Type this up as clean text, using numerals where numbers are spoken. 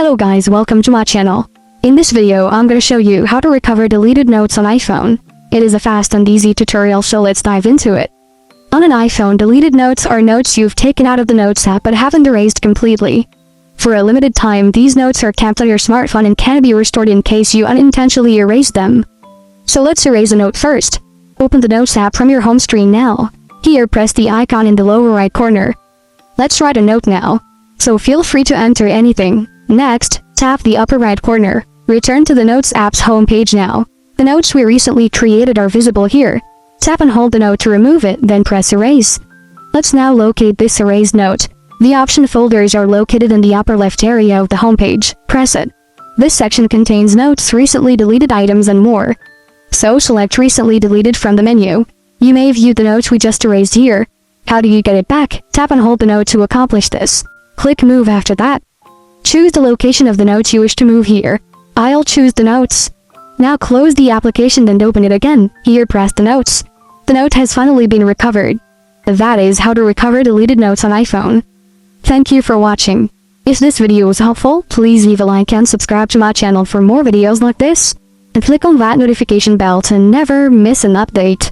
Hello guys, welcome to my channel. In this video, I'm gonna show you how to recover deleted notes on iPhone. It is a fast and easy tutorial, so let's dive into it. On an iPhone, deleted notes are notes you've taken out of the Notes app but haven't erased completely. For a limited time, these notes are kept on your smartphone and can be restored in case you unintentionally erase them. So let's erase a note first. Open the Notes app from your home screen now. Here, press the icon in the lower right corner. Let's write a note now, so feel free to enter anything. Next, tap the upper right corner. Return to the Notes app's home page now. The notes we recently created are visible here. Tap and hold the note to remove it, then press erase. Let's now locate this erased note. The option folders are located in the upper left area of the home page. Press it. This section contains notes, recently deleted items, and more. So select Recently Deleted from the menu. You may view the notes we just erased here. How do you get it back? Tap and hold the note to accomplish this. Click Move after that. Choose the location of the notes you wish to move here. I'll choose the notes. Now close the application and open it again. Here, press the notes. The note has finally been recovered. That is how to recover deleted notes on iPhone. Thank you for watching. If this video was helpful, please leave a like and subscribe to my channel for more videos like this. And click on that notification bell to never miss an update.